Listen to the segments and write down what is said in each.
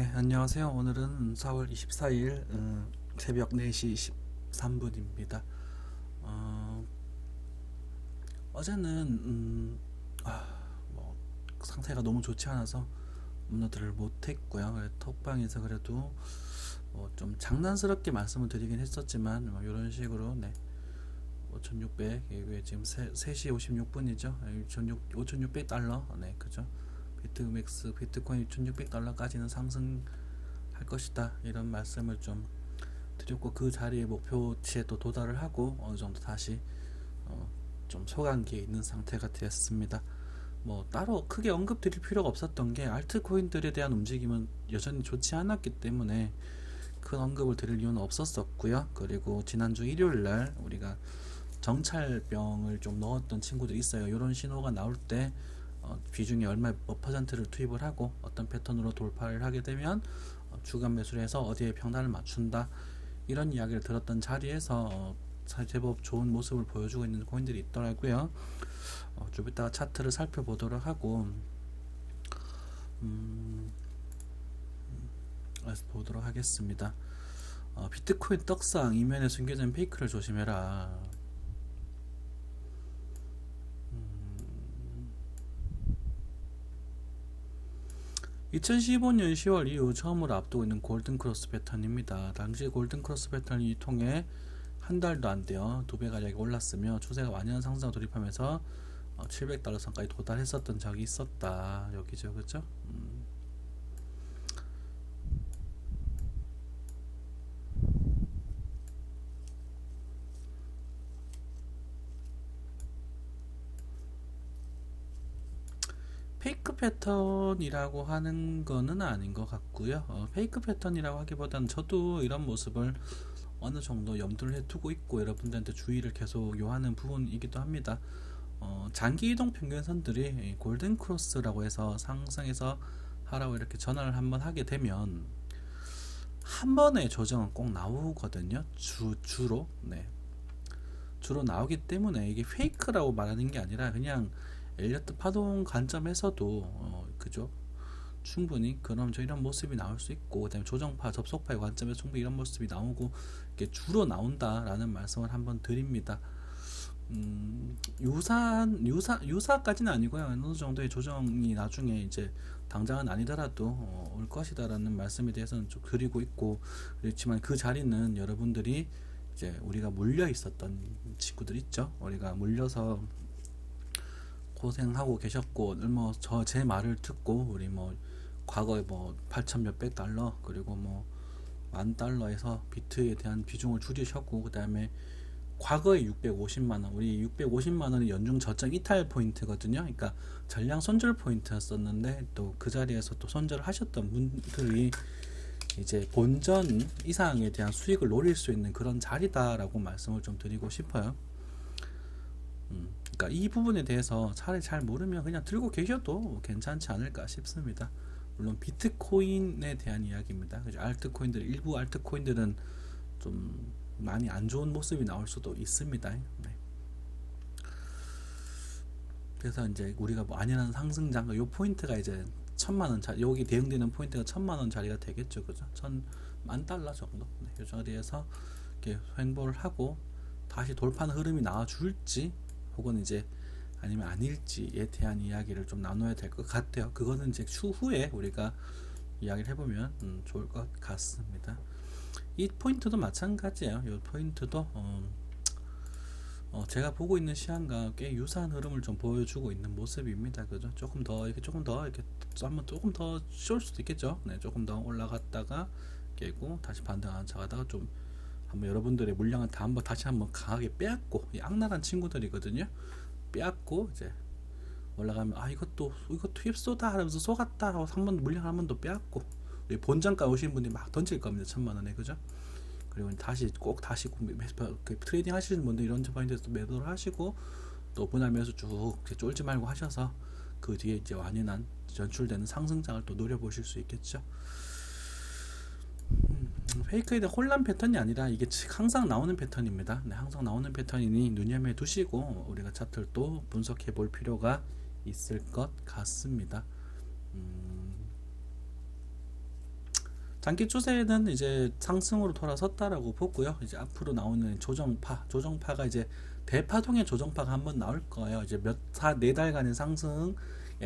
네, 안녕하세요. 오늘은 4월 24일 새벽 4시 13분입니다. 어, 어제는 뭐 상태가 너무 좋지 않아서 업로드를 못했고요. 톡방에서 그래도 좀 장난스럽게 말씀을 드리긴 했었지만 이런 식으로 네, 5,600 이게 지금 3시 56분이죠. 5,600달러 네, 그죠. 비트맥스 비트코인 2,600달러까지는 상승할 것이다 이런 말씀을 좀 드렸고, 그 자리에 목표치에 또 도달을 하고 어느 정도 다시 어, 좀 소강기에 있는 상태가 되었습니다. 뭐 따로 크게 언급 드릴 필요가 없었던 게 알트코인들에 대한 움직임은 여전히 좋지 않았기 때문에 큰 언급을 드릴 이유는 없었었고요. 그리고 지난주 일요일날 우리가 정찰병을 좀 넣었던 친구들이 있어요. 이런 신호가 나올 때 비중이 얼마 몇 퍼센트를 투입을 하고 어떤 패턴으로 돌파를 하게 되면 주간 매수를 해서 어디에 평단을 맞춘다, 이런 이야기를 들었던 자리에서 제법 좋은 모습을 보여주고 있는 코인들이 있더라고요. 좀 이따가 차트를 살펴보도록 하고 보도록 하겠습니다. 비트코인 떡상 이면에 숨겨진 페이크를 조심해라. 2015년 10월 이후 처음으로 앞두고 있는 골든크로스 패턴입니다. 당시 골든크로스 패턴이 통해 한 달도 안 돼요. 2배가량이 올랐으며 추세가 완연한 상승 돌입하면서 700달러 선까지 도달했었던 적이 있었다. 여기죠, 그죠? 페이크 패턴이라고 하는 거는 아닌 것 같고요. 페이크 패턴이라고 하기보다는 저도 이런 모습을 어느 정도 염두를 해두고 있고 여러분들한테 주의를 계속 요하는 부분이기도 합니다. 장기 이동 평균선들이 골든 크로스라고 해서 상승해서 하라고 이렇게 전환을 한번 하게 되면 한 번의 조정은 꼭 나오거든요. 주로 네, 주로 나오기 때문에 이게 페이크라고 말하는 게 아니라 그냥 엘리어트 파동 관점에서도 그죠, 충분히 그럼 저 이런 모습이 나올 수 있고, 그다음에 조정파 접속파의 관점에서 충분히 이런 모습이 나오고 이게 주로 나온다라는 말씀을 한번 드립니다. 유사까지는 아니고요. 어느 정도의 조정이 나중에 이제 당장은 아니더라도 올 것이다라는 말씀에 대해서는 좀 드리고 있고, 그렇지만 그 자리는 여러분들이 이제 우리가 물려 있었던 친구들 있죠. 우리가 물려서 고생하고 계셨고, 뭐 저 제 말을 듣고 우리 뭐 과거에 뭐 8천 몇백 달러 그리고 뭐 10,000달러에서 비트에 대한 비중을 줄이셨고, 그 다음에 과거에 650만원, 우리 650만원이 연중 저점 이탈 포인트거든요. 그러니까 전량 손절 포인트였었는데 또 그 자리에서 또 손절을 하셨던 분들이 이제 본전 이상에 대한 수익을 노릴 수 있는 그런 자리다라고 말씀을 좀 드리고 싶어요. 그러니까 이 부분에 대해서 차라리 잘 모르면 그냥 들고 계셔도 괜찮지 않을까 싶습니다. 물론 비트코인에 대한 이야기입니다. 알트코인들, 일부 알트코인들은 좀 많이 안 좋은 모습이 나올 수도 있습니다. 네. 그래서 이제 우리가 뭐 안일한 상승장, 요 포인트가 이제 1,000만원 짜리, 여기 대응되는 포인트가 1,000만원 자리가 되겠죠, 그죠? 1,000만 달러 정도. 네, 이 자리에서 이렇게 횡보를 하고 다시 돌파하는 흐름이 나와줄지, 혹은 이제 아니면 아닐지에 대한 이야기를 좀 나눠야 될 것 같아요. 그거는 이제 추후에 우리가 이야기를 해보면 좋을 것 같습니다. 이 포인트도 마찬가지예요. 이 포인트도 제가 보고 있는 시간과 꽤 유사한 흐름을 좀 보여주고 있는 모습입니다. 그죠? 조금 더 이렇게 한번 조금 더 쏠 수도 있겠죠. 네, 조금 더 올라갔다가 깨고 다시 반등하는 차가다가 좀 한번 여러분들의 물량을 다 한번 다시 한번 강하게 빼앗고, 이 악랄한 친구들이거든요. 빼앗고 이제 올라가면 이것도 휩쏘다 하면서 속았다 하고 한번 물량 한 번 더 빼앗고, 우리 본장가 오시는 분들이 막 던질 겁니다. 1,000만원에, 그죠? 그리고 다시 트레이딩 하시는 분들 이런 포인트에서 매도를 하시고 또 분할 매수 쭉 쫄지 말고 하셔서 그 뒤에 이제 완연한 연출되는 상승장을 또 노려보실 수 있겠죠. 페이크에 대한 혼란 패턴이 아니라 이게 항상 나오는 패턴입니다. 네, 항상 나오는 패턴이니 눈여겨 두시고 우리가 차트를 또 분석해 볼 필요가 있을 것 같습니다. 장기 추세는 이제 상승으로 돌아섰다라고 보고요. 이제 앞으로 나오는 조정파가 이제 대파동의 조정파가 한번 나올 거예요. 이제 네 달간의 상승에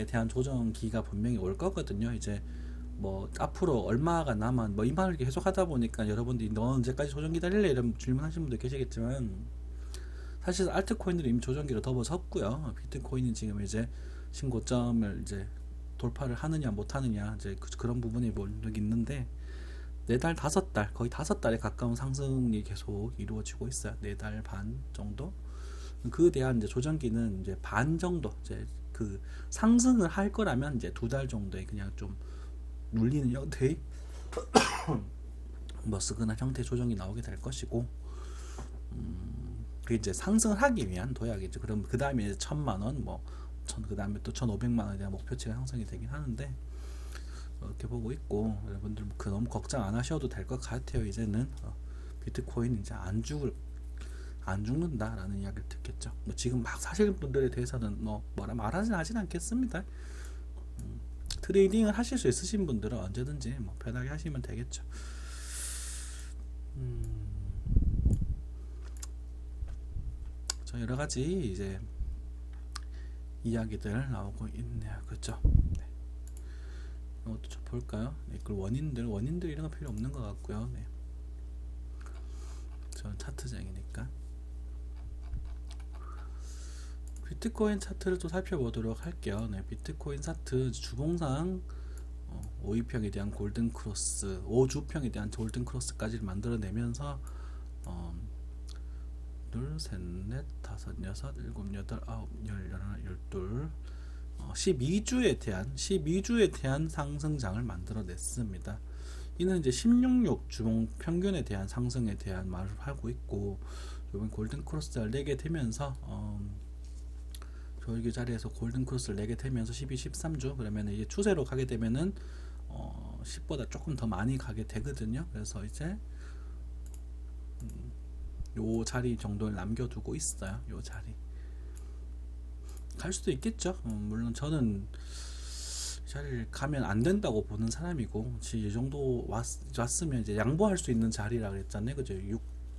대한 조정기가 분명히 올 거거든요. 이제 뭐 앞으로 얼마가 남아 뭐 이 말을 계속 하다 보니까 여러분들이 너 언제까지 조정 기다릴래 이런 질문하시는 분들 계시겠지만 사실 알트코인들이 이미 조정기로 접어섰고요. 비트코인은 지금 이제 신고점을 이제 돌파를 하느냐 못 하느냐 이제 그런 부분이 뭐 있는데 4달 5달 거의 5달에 가까운 상승이 계속 이루어지고 있어요. 4달 반 정도. 그에 대한 이제 조정기는 이제 반 정도 이제 그 상승을 할 거라면 이제 2달 정도에 그냥 좀 눌리는 형태의 머스근한 형태 조정이 나오게 될 것이고 그 이제 상승을 하기 위한 도약이죠. 그럼 그 다음에 1,000만 원 그 다음에 또 1,500만 원에 대한 목표치가 형성이 되긴 하는데 이렇게 보고 있고 여러분들 너무 걱정 안 하셔도 될 것 같아요. 이제는 비트코인 이제 안 죽는다라는 이야기를 듣겠죠. 뭐 지금 막 사시는 분들에 대해서는 뭐라 말하진 않겠습니다. 트레이딩을 하실 수 있으신 분들은 언제든지 뭐 편하게 하시면 되겠죠. 저 여러 가지 이제 이야기들 나오고 있네요. 그렇죠? 네. 이것도 좀 볼까요? 네, 그 원인들 이런 거 필요 없는 것 같고요. 네. 저는 차트장이니까. 비트코인 차트를 또 살펴보도록 할게요. 네, 비트코인 차트 주봉상 5위평에 대한 골든 크로스, 5주평에 대한 골든 크로스까지를 만들어내면서 둘, 셋, 넷, 다섯, 여섯, 일곱, 여덟, 아홉, 열, 열하나, 열둘 12주에 대한 상승장을 만들어냈습니다. 이는 이제 16육 주봉 평균에 대한 상승에 대한 말을 하고 있고 이번 골든 크로스를 내게 되면서 조일기 자리에서 골든 크로스를 내게 되면서 12, 13주 그러면 이제 추세로 가게 되면은 10보다 조금 더 많이 가게 되거든요. 그래서 이제 요 자리 정도를 남겨두고 있어요. 요 자리 갈 수도 있겠죠. 물론 저는 자리를 가면 안 된다고 보는 사람이고 이 정도 왔으면 이제 양보할 수 있는 자리라 그랬잖아요. 그죠?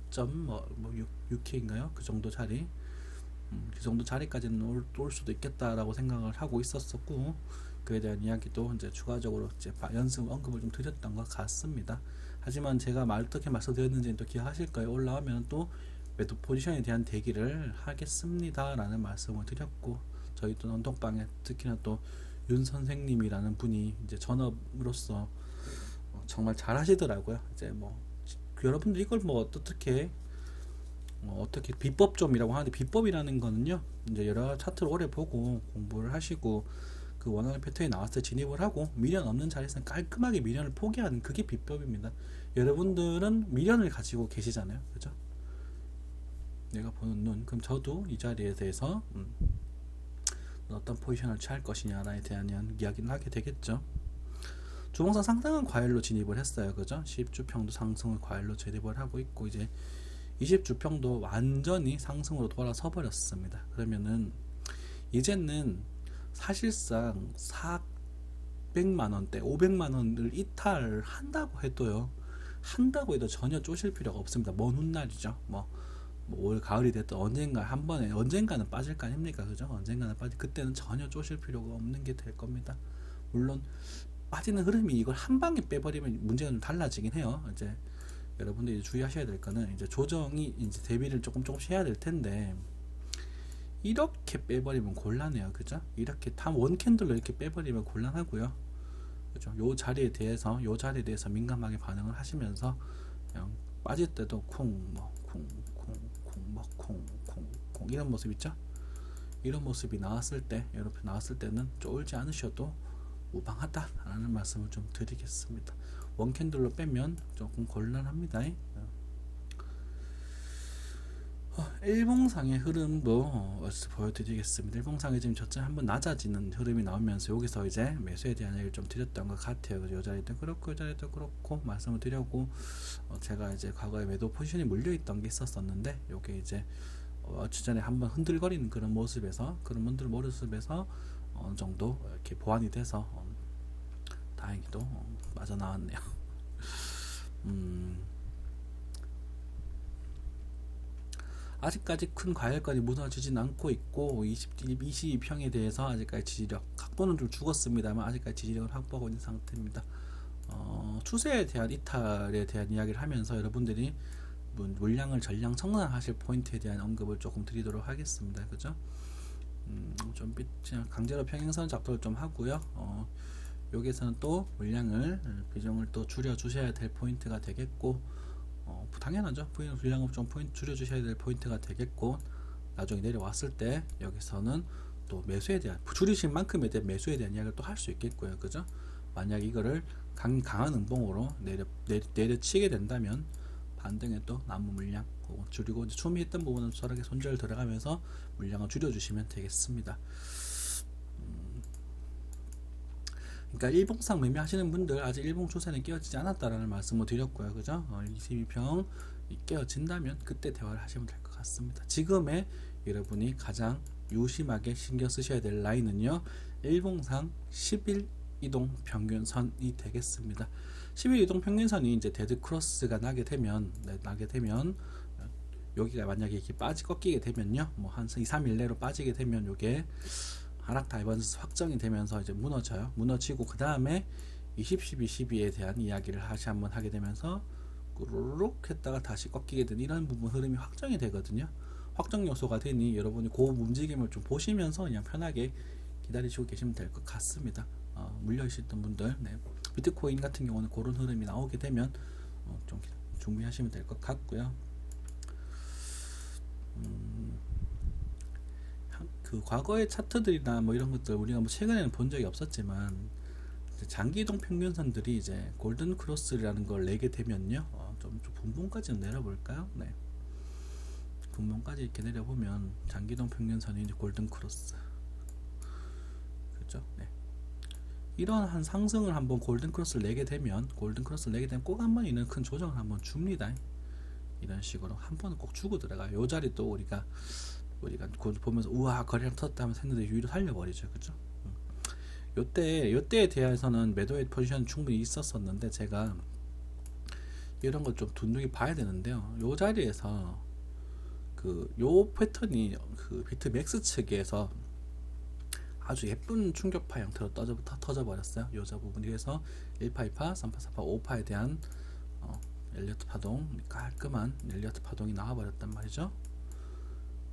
6K인가요? 그 정도 자리. 그 정도 자리까지는 올 수도 있겠다라고 생각을 하고 있었었고 그에 대한 이야기도 이제 추가적으로 이제 언급을 좀 드렸던 것 같습니다. 하지만 제가 어떻게 말씀드렸는지 또 기억하실 거예요. 올라오면 또 매도 포지션에 대한 대기를 하겠습니다라는 말씀을 드렸고 저희 또 언덕방에 특히나 또 윤 선생님이라는 분이 이제 전업으로서 정말 잘 하시더라고요. 이제 뭐 여러분들 이걸 뭐 어떻게 비법점이라고 하는데 비법이라는 거는요 이제 여러 차트를 오래 보고 공부를 하시고 그 원하는 패턴이 나왔을 때 진입을 하고 미련 없는 자리에서는 깔끔하게 미련을 포기하는 그게 비법입니다. 여러분들은 미련을 가지고 계시잖아요. 그죠? 내가 보는 눈 그럼 저도 이 자리에 대해서 어떤 포지션을 취할 것이냐에 대한 이야기를 하게 되겠죠. 주봉상 상당한 과열로 진입을 했어요. 그죠? 10주평도 상승을 과열로 진입을 하고 있고 이제 20주평도 완전히 상승으로 돌아서 버렸습니다. 그러면은 이제는 사실상 400만원대 500만원을 이탈한다고 해도 전혀 쪼실 필요가 없습니다. 먼 훗날이죠. 올 가을이 됐든 언젠가는 빠질 거 아닙니까? 그죠? 언젠가는 그때는 전혀 쪼실 필요가 없는 게 될 겁니다. 물론 빠지는 흐름이 이걸 한 방에 빼버리면 문제가 좀 달라지긴 해요. 이제 여러분들이 주의하셔야 될 거는 이제 조정이 이제 대비를 조금씩 해야 될 텐데 이렇게 빼버리면 곤란해요. 그죠? 이렇게 원 캔들로 이렇게 빼버리면 곤란하고요. 그죠? 요 자리에 대해서 민감하게 반응을 하시면서 그냥 빠질 때도 콩 이런 모습 있죠? 이런 모습이 나왔을 때는 쫄지 않으셔도 무방하다라는 말씀을 좀 드리겠습니다. 원 캔들로 빼면 조금 곤란합니다. 일봉상의 흐름도 보여드리겠습니다. 일봉상에 지금 저점 한번 낮아지는 흐름이 나오면서 여기서 이제 매수에 대한 얘기를 좀 드렸던 것 같아요. 이 자리도 그렇고 이 자리도 그렇고 말씀을 드렸고 제가 이제 과거에 매도 포지션이 물려있던 게 있었었는데 요게 이제 주전에 한번 흔들거리는 그런 모습에서 어느 정도 이렇게 보완이 돼서 다행히도 빠져나왔네요. 아직까지 큰 과열권이 무너지진 않고 있고 22평에 대해서 아직까지 지지력 각본은 좀 죽었습니다만 아직까지 지지력을 확보하고 있는 상태입니다. 추세에 대한 이탈에 대한 이야기를 하면서 여러분들이 물량을 전량 청산하실 포인트에 대한 언급을 조금 드리도록 하겠습니다. 그죠? 좀 강제로 평행선 작도를 좀 하고요. 여기에서는 또 물량을 비중을 또 줄여 주셔야 될 포인트가 되겠고, 당연하죠. 물량을 좀 줄여 주셔야 될 포인트가 되겠고, 나중에 내려왔을 때 여기서는 또 매수에 대한 줄이신 만큼에 대한 매수에 대한 이야기를 또 할 수 있겠고요. 그죠? 만약 이거를 강한 음봉으로 내려치게 된다면 반등에 또 남은 물량 줄이고 이제 초미했던 부분은 서로게 손절 들어가면서 물량을 줄여주시면 되겠습니다. 그러니까 일봉상 매매하시는 분들 아직 일봉 추세는 깨어지지 않았다라는 말씀을 드렸고요. 그죠? 22평 깨어진다면 그때 대화를 하시면 될 것 같습니다. 지금의 여러분이 가장 유심하게 신경 쓰셔야 될 라인은요. 일봉상 10일 이동 평균선이 되겠습니다. 10일 이동 평균선이 이제 데드 크로스가 나게 되면 여기가 만약에 이렇게 꺾이게 되면요. 뭐 한 2, 3일 내로 빠지게 되면 요게 하락 다이버전스 확정이 되면서 이제 무너지고 그 다음에 20, 12, 12에 대한 이야기를 다시 한번 하게 되면서 꾸르륵 했다가 다시 꺾이게 된 이런 부분 흐름이 확정이 되거든요. 확정 요소가 되니 여러분이 그 움직임을 좀 보시면서 그냥 편하게 기다리시고 계시면 될 것 같습니다. 물려 있었던 분들, 비트코인 같은 경우는 그런 흐름이 나오게 되면 좀 준비하시면 될 것 같고요. 그 과거의 차트들이나 뭐 이런 것들 우리가 뭐 최근에는 본 적이 없었지만 장기 이동 평균선들이 이제 골든 크로스라는 걸 내게 되면요, 좀 분봉까지 내려볼까요? 네, 분봉까지 이렇게 내려보면 장기 이동 평균선이 이제 골든 크로스, 그렇죠? 네. 이런 한 상승을 한번 골든 크로스를 내게 되면 꼭 한번 있는 큰 조정을 한번 줍니다. 이런 식으로 한 번은 꼭 주고 들어가요. 요 자리 또 우리가 보면서 우와 거래량 터졌다 하면서 했는데 유의로 살려버리죠. 그죠? 요때에 대해서는 매도의 포지션 충분히 있었었는데 제가 이런 걸 좀 둔두기 봐야 되는데요. 요 자리에서 요 패턴이 비트 맥스 측에서 아주 예쁜 충격파 형태로 터져버렸어요. 요자 부분이. 그래서 1파, 2파, 3파, 4파, 5파에 대한 엘리어트 파동, 깔끔한 엘리어트 파동이 나와버렸단 말이죠.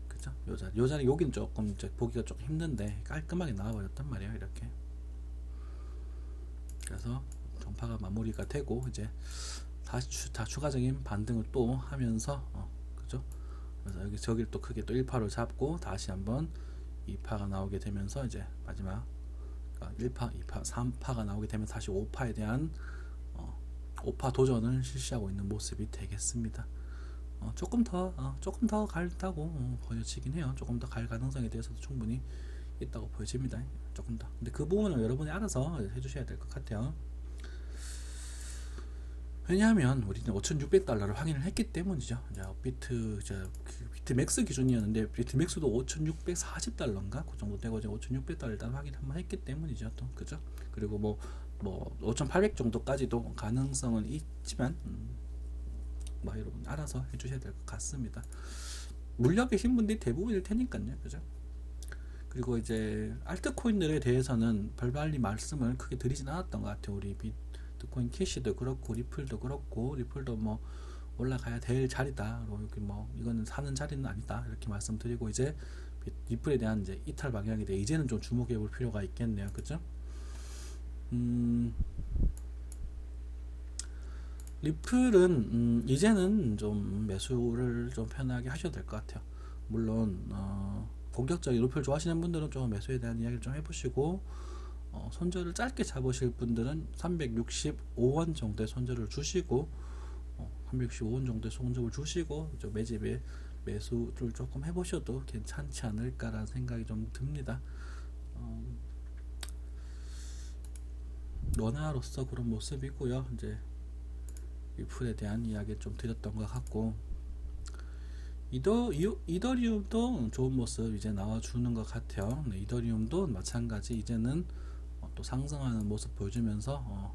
그죠? 요 자리 여긴 조금 이제 보기가 조금 힘든데 깔끔하게 나와버렸단 말이에요. 이렇게. 그래서 종파가 마무리가 되고 이제 다시 추가적인 반등을 또 하면서 그죠? 그래서 여기 저기를 또 크게 또 1파로 잡고 다시 한번 2파가 나오게 되면서 이제 마지막 1파, 2파, 3파가 나오게 되면 다시 5파에 대한 5파 도전을 실시하고 있는 모습이 되겠습니다. 조금 더 갈다고 보여지긴 해요. 조금 더 갈 가능성에 대해서도 충분히 있다고 보여집니다. 조금 더. 근데 그 부분은 여러분이 알아서 해주셔야 될 것 같아요. 왜냐하면 우리는 5,600달러를 확인을 했기 때문이죠. 비트 맥스 기준이었는데 비트 맥스도 5,640달러인가 그 정도 되고 5,600달러 일단 확인 한번 했기 때문이죠. 또 그죠? 그리고 뭐 5,800 정도까지도 가능성은 있지만 뭐 여러분 알아서 해주셔야 될 것 같습니다. 물려 계신 분들이 대부분일 테니까요. 그죠? 그리고 이제 알트코인들에 대해서는 별발리 말씀을 크게 드리진 않았던 것 같아요. 우리 비트코인 캐시도 그렇고 리플도 뭐 올라가야 될 자리다. 이렇게 뭐 이거는 사는 자리는 아니다. 이렇게 말씀드리고 이제 리플에 대한 이제 이탈 방향에 대해 이제는 좀 주목해 볼 필요가 있겠네요. 그죠? 리플은 이제는 좀 매수를 좀 편하게 하셔도 될 것 같아요. 물론 공격적인 리플 좋아하시는 분들은 좀 매수에 대한 이야기를 좀 해보시고 손절을 짧게 잡으실 분들은 365원 정도의 손절을 주시고 365원 정도의 손절을 주시고 매집에 매수를 조금 해보셔도 괜찮지 않을까라는 생각이 좀 듭니다. 원화로서 그런 모습이고요. 이제 리플에 대한 이야기 좀 드렸던 것 같고 이더리움도 좋은 모습 이제 나와주는 것 같아요. 네, 이더리움도 마찬가지 이제는 또 상승하는 모습 보여주면서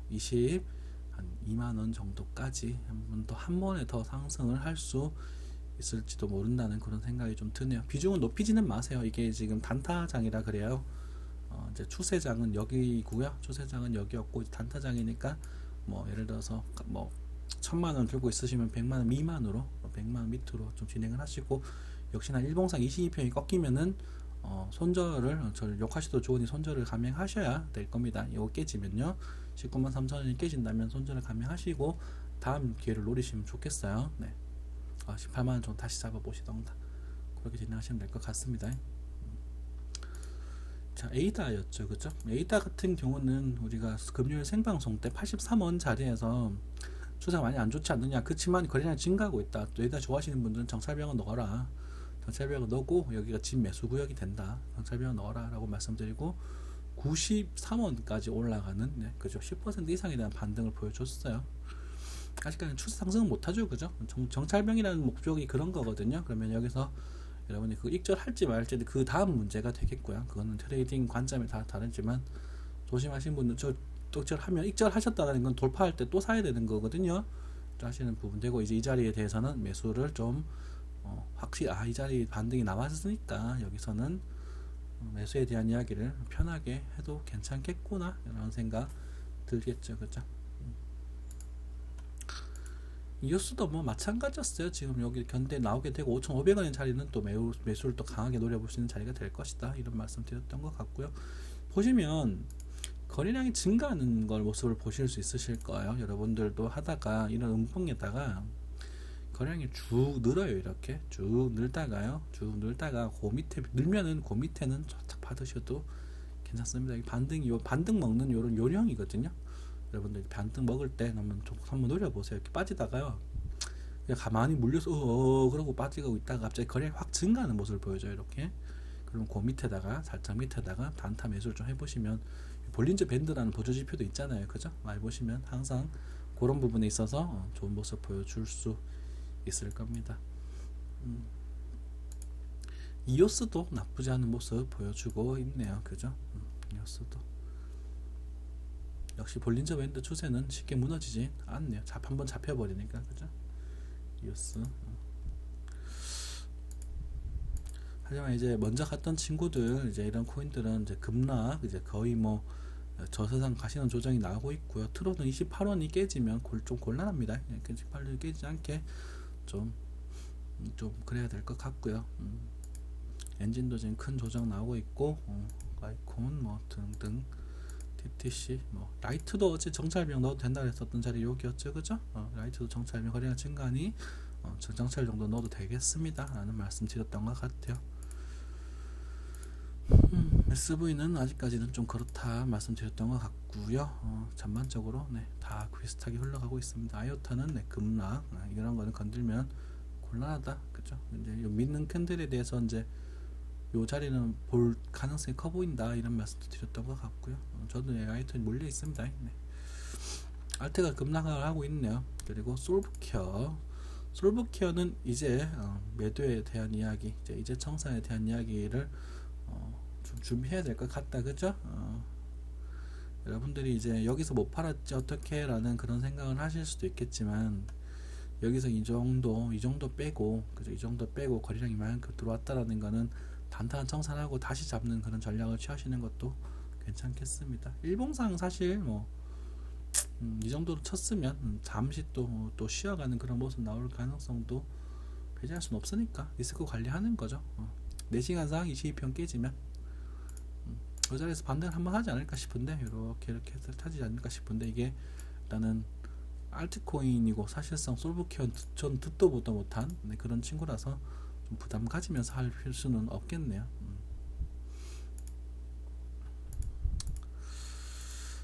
한 2만원 정도까지 한 번에 더 상승을 할 수 있을지도 모른다는 그런 생각이 좀 드네요. 비중은 높이지는 마세요. 이게 지금 단타장이라 그래요. 이제 추세장은 여기고요. 추세장은 여기였고 단타장이니까 뭐 예를 들어서 뭐 1000만원 들고 있으시면 100만원 미만으로 100만원 밑으로 좀 진행을 하시고, 역시나 일봉상 22평이 꺾이면은 손절을, 저를 욕하시도 좋으니 손절을 감행하셔야 될 겁니다. 이거 깨지면요 19만 3천원이 깨진다면 손절을 감행하시고 다음 기회를 노리시면 좋겠어요. 네. 18만원 정도 다시 잡아보시던가 그렇게 진행하시면 될 것 같습니다. 자, 에이다였죠, 그죠? 에이다 같은 경우는 우리가 금요일 생방송 때 83원 자리에서 추세가 많이 안 좋지 않느냐, 그렇지만 거래량이 증가하고 있다, 또 에이다 좋아하시는 분들은 정찰병원 넣어라, 정찰병원 넣고 여기가 진 매수 구역이 된다, 정찰병원 넣어라 라고 말씀드리고 93원까지 올라가는, 네, 그죠? 10% 이상에 대한 반등을 보여줬어요. 아직까지는 추세 상승은 못하죠, 그죠? 정찰병이라는 목적이 그런 거거든요. 그러면 여기서 여러분이 그 익절할지 말지 그 다음 문제가 되겠고요. 그거는 트레이딩 관점에 다 다르지만, 조심하신 분들 저 익절하면, 익절하셨다는 건 돌파할 때 또 사야 되는 거거든요. 하시는 부분 되고, 이제 이 자리에 대해서는 매수를 좀 확실히 이 자리 반등이 나왔으니까 여기서는 매수에 대한 이야기를 편하게 해도 괜찮겠구나 이런 생각 들겠죠, 그죠? 이오스도 뭐 마찬가지였어요. 지금 여기 견대 나오게 되고 5,500원의 자리는 또 매수를 또 강하게 노려볼 수 있는 자리가 될 것이다, 이런 말씀 드렸던 것 같고요. 보시면 거래량이 증가하는 걸 모습을 보실 수 있으실 거예요. 여러분들도 하다가 이런 음봉에다가 거래량이 쭉 늘어요. 이렇게 쭉 늘다가요, 쭉 늘다가 그 밑에 늘면은 그 밑에는 쫙 받으셔도 괜찮습니다. 이 반등 먹는 요런 요령이거든요. 여러분들 반등 먹을 때 한번 노려보세요. 이렇게 빠지다가요 그냥 가만히 물려서 그러고 빠지고 있다가 갑자기 거래량이 확 증가하는 모습을 보여줘요. 이렇게. 그럼 그 밑에다가 살짝 밑에다가 단타 매수를 좀 해보시면, 볼린저 밴드라는 보조지표도 있잖아요, 그죠? 많이 보시면 항상 그런 부분에 있어서 좋은 모습 보여줄 수 있을 겁니다. 이오스도 나쁘지 않은 모습 보여주고 있네요, 그죠? 이오스도 역시 볼린저 밴드 추세는 쉽게 무너지지 않네요. 한번 잡혀버리니까, 그죠? 이오스. 하지만 이제 먼저 갔던 친구들, 이제 이런 코인들은 이제 급락, 이제 거의 뭐 저세상 가시는 조정이 나오고 있고요. 트로는 28원이 깨지면 좀 곤란합니다. 28원이 깨지지 않게 좀 그래야 될 것 같고요. 엔진도 지금 큰 조정 나오고 있고, 아이콘 뭐 등등, TTC 뭐 라이트도 어제 정찰병 넣어도 된다 그랬었던 자리 여기였죠, 그죠? 라이트도 정찰병 거래량 증가하니 정찰 정도 넣어도 되겠습니다 라는 말씀 드렸던 것 같아요. SV는 아직까지는 좀 그렇다 말씀드렸던 것 같고요. 전반적으로 다 비슷하게 흘러가고 있습니다. 아이오타는 급락, 이런 거는 건들면 곤란하다, 그죠? 이제 믿는 캔들에 대해서 이제 요 자리는 볼 가능성이 커 보인다, 이런 말씀도 드렸던 것 같고요. 저도 아이오타에 몰려 있습니다. 알테가 급락을 하고 있네요. 그리고 솔브케어는 이제 매도에 대한 이야기, 이제 청산에 대한 이야기를 좀 준비해야 될 것 같다, 그죠? 여러분들이 이제 여기서 못 팔았지 어떻게 라는 그런 생각을 하실 수도 있겠지만, 여기서 이 정도 빼고, 그죠? 이 정도 빼고 거래량이 만큼 들어왔다라는 거는 단단한 청산하고 다시 잡는 그런 전략을 취하시는 것도 괜찮겠습니다. 일봉상 사실 뭐 이 정도로 쳤으면 잠시 또 쉬어가는 그런 모습 나올 가능성도 배제할 수는 없으니까 리스크 관리하는 거죠. 4시간상 22평 깨지면 그 자리에서 반등을 한번 하지 않을까 싶은데, 이렇게 해서 타지 않을까 싶은데, 이게 일단은 알트코인이고 사실상 솔브케어는 전 듣도 보도 못한 그런 친구라서 좀 부담 가지면서 할 필수는 없겠네요.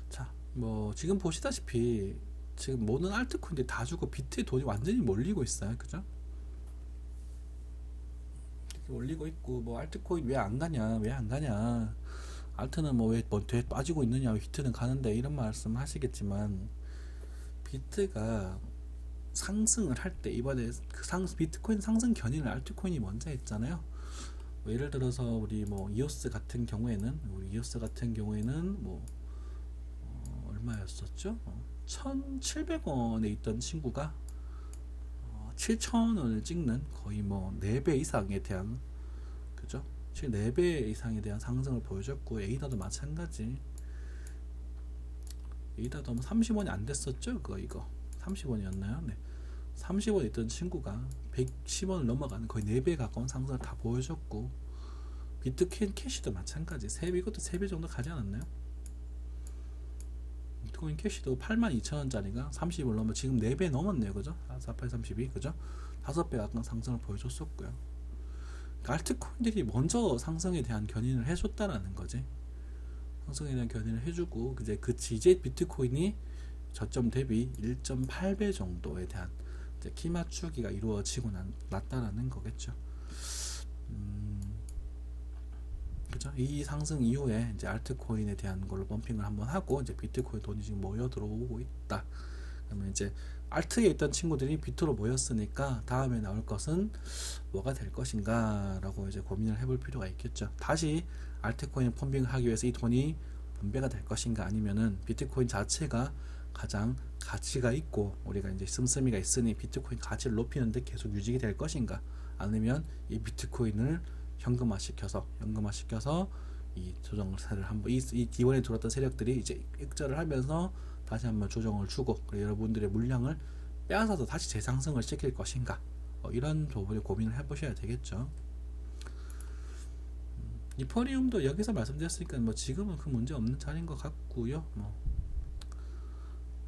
자, 뭐 지금 보시다시피 지금 모든 알트코인들이 다 주고 비트에 돈이 완전히 몰리고 있어요, 그죠? 이렇게 몰리고 있고, 뭐 알트코인 왜 안 가냐, 알트는 뭐 왜 빠지고 있느냐, 비트는 가는데, 이런 말씀 하시겠지만, 비트가 상승을 할 때 이번에 비트코인 상승 견인을 알트코인이 먼저 했잖아요. 뭐 예를 들어서 우리 뭐 이오스 같은 경우에는 뭐 얼마였었죠? 1,700원에 있던 친구가 7,000원을 찍는 거의 뭐 4배 이상에 대한, 그죠? 4배 이상에 대한 상승을 보여줬고, 에이다도 마찬가지. 에이다도 30원이 안 됐었죠? 이거 30원이었나요? 네. 30원 있던 친구가 110원을 넘어가는 거의 4배 가까운 상승을 다 보여줬고, 비트코인 캐시도 마찬가지. 이것도 3배 정도 가지 않았나요? 비트코인 캐시도 82,000원짜리가 30을 넘어 지금 4배 넘었네요. 그죠? 4832, 그죠? 5배 가까운 상승을 보여줬었고요. 그러니까 알트코인들이 먼저 상승에 대한 견인을 해줬다라는 거지. 상승에 대한 견인을 해주고, 이제 비트코인이 저점 대비 1.8배 정도에 대한 이제 키 맞추기가 이루어지고 났다라는 거겠죠. 그죠? 이 상승 이후에 이제 알트코인에 대한 걸로 펌핑을 한번 하고, 이제 비트코인 돈이 지금 모여 들어오고 있다. 그러면 이제 알트에 있던 친구들이 비트로 모였으니까 다음에 나올 것은 뭐가 될 것인가 라고 이제 고민을 해볼 필요가 있겠죠. 다시 알트코인 펌핑을 하기 위해서 이 돈이 분배가 될 것인가, 아니면은 비트코인 자체가 가장 가치가 있고 우리가 이제 씀씀이가 있으니 비트코인 가치를 높이는데 계속 유지가 될 것인가, 아니면 이 비트코인을 현금화시켜서 이 조정세를 한번 이 기원에 들어왔던 세력들이 이제 익절을 하면서 다시 한번 조정을 주고, 여러분들의 물량을 빼앗아서 다시 재상승을 시킬 것인가, 이런 부분에 고민을 해보셔야 되겠죠. 이퍼리움도 여기서 말씀드렸으니까 뭐 지금은 그 문제 없는 자리인 것 같고요.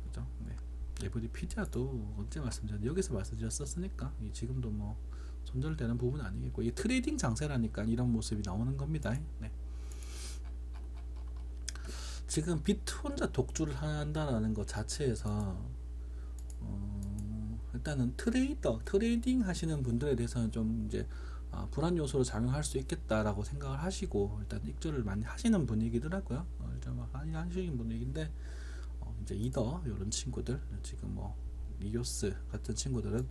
그죠? 네. 에브리피디아도 언제 말씀드렸는데 여기서 말씀드렸었으니까 지금도 뭐 손절되는 부분은 아니겠고, 이 트레이딩 장세라니까 이런 모습이 나오는 겁니다. 네. 지금 비트 혼자 독주를 한다라는 것 자체에서 일단은 트레이딩 하시는 분들에 대해서는 좀 이제 불안 요소로 작용할 수 있겠다라고 생각을 하시고 일단 익절을 많이 하시는 분위기더라고요. 일단 많이 하시는 분위기인데, 이제 이더 이런 친구들, 지금 뭐 리오스 같은 친구들은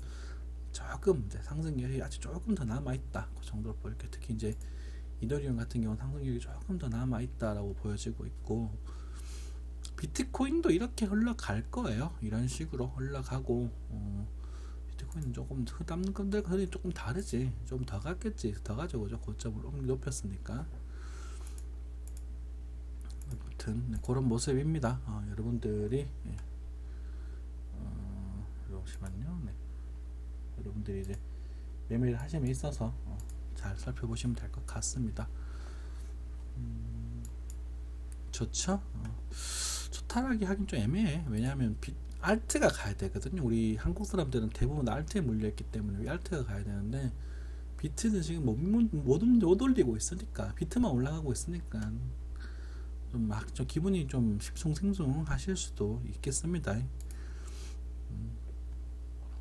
조금 이제 상승력이 아직 조금 더 남아 있다, 그 정도로 보이게. 특히 이제 이더리움 같은 경우는 상승력이 조금 더 남아 있다라고 보여지고 있고, 비트코인도 이렇게 흘러갈 거예요. 이런 식으로 흘러가고, 비트코인은 조금 남는 건데 그들이 조금 다르지, 좀 더 갔겠지, 더 가죠, 그죠? 고점을 높였으니까. 아무튼 네, 그런 모습입니다. 여러분들이 잠시만요. 네. 여러분들이 이제 매매를 하심에 있어서 잘 살펴보시면 될 것 같습니다. 좋죠? 초탈하게 하긴 좀 애매해. 왜냐하면 알트가 가야 되거든요. 우리 한국 사람들은 대부분 알트에 물려있기 때문에 알트가 가야 되는데, 비트는 지금 못 올리고 있으니까, 비트만 올라가고 있으니까 좀 기분이 좀 싱숭생숭 하실 수도 있겠습니다.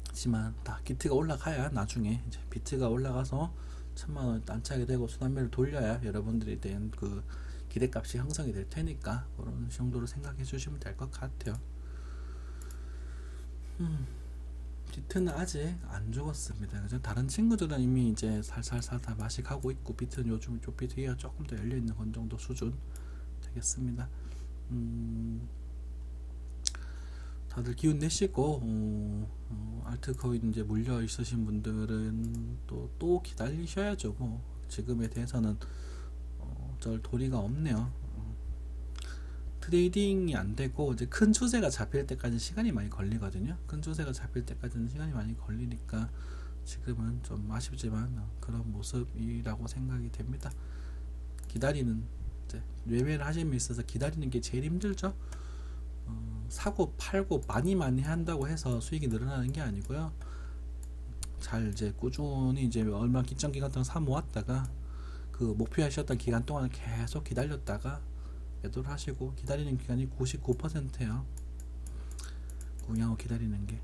하지만 다 비트가 올라가야, 나중에 이제 비트가 올라가서 1,000만원 안착이 되고 순환매를 돌려야 여러분들에 대한 그 기대값이 형성이 될 테니까 그런 정도로 생각해 주시면 될 것 같아요. 비트는 아직 안 죽었습니다. 그죠? 다른 친구들은 이미 이제 살살살 다 맛이 가고 있고, 비트는 요즘 비트가 조금 더 열려 있는 건 정도 수준 되겠습니다. 다들 기운 내시고, 알트코인 이제 물려 있으신 분들은 또 기다리셔야죠. 뭐 지금에 대해서는 어쩔 도리가 없네요. 트레이딩이 안 되고 이제 큰 추세가 잡힐 때까지는 시간이 많이 걸리거든요. 큰 추세가 잡힐 때까지는 시간이 많이 걸리니까 지금은 좀 아쉽지만 그런 모습이라고 생각이 됩니다. 기다리는, 이제 매매를 하심에 있어서 기다리는 게 제일 힘들죠. 사고 팔고 많이 한다고 해서 수익이 늘어나는 게 아니고요. 잘 이제 꾸준히 이제 얼마 일정 기간 동안 사 모았다가 그 목표하셨던 기간 동안 계속 기다렸다가 매도를 하시고, 기다리는 기간이 99%예요. 구경하고 기다리는 게.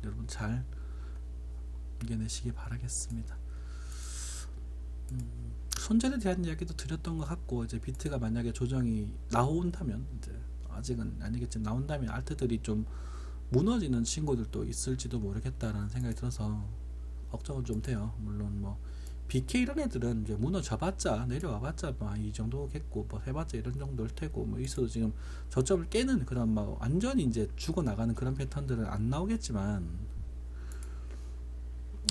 여러분 잘 이겨내시기 바라겠습니다. 손절에 대한 이야기도 드렸던 것 같고, 이제 비트가 만약에 조정이 나온다면, 이제 아직은 아니겠지만 나온다면 알트들이 좀 무너지는 친구들도 있을지도 모르겠다라는 생각이 들어서 걱정은 좀 돼요. 물론 뭐 BK 이런 애들은 이제 무너져봤자 내려와봤자 뭐 이 정도겠고 뭐 해봤자 이런 정도일 테고 뭐 있어도 지금 저점을 깨는 그런 막 완전히 이제 죽어나가는 그런 패턴들은 안 나오겠지만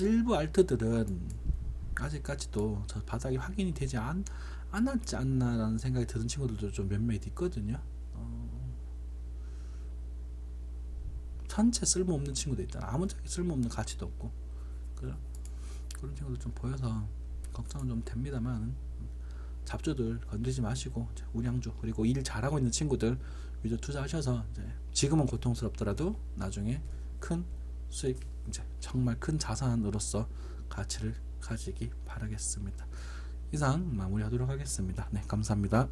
일부 알트들은 아직까지도 저 바닥이 확인이 되지 않았지 않나라는 생각이 드는 친구들도 좀 몇몇 있거든요. 전체 쓸모없는 친구도 있잖아. 아무짝에 쓸모없는 가치도 없고 그런 친구도 좀 보여서 걱정은 좀 됩니다만 잡주들 건드리지 마시고 우량주 그리고 일 잘하고 있는 친구들 위주 투자하셔서 이제 지금은 고통스럽더라도 나중에 큰 수익 이제 정말 큰 자산으로서 가치를 가지기 바라겠습니다. 이상 마무리하도록 하겠습니다. 네, 감사합니다.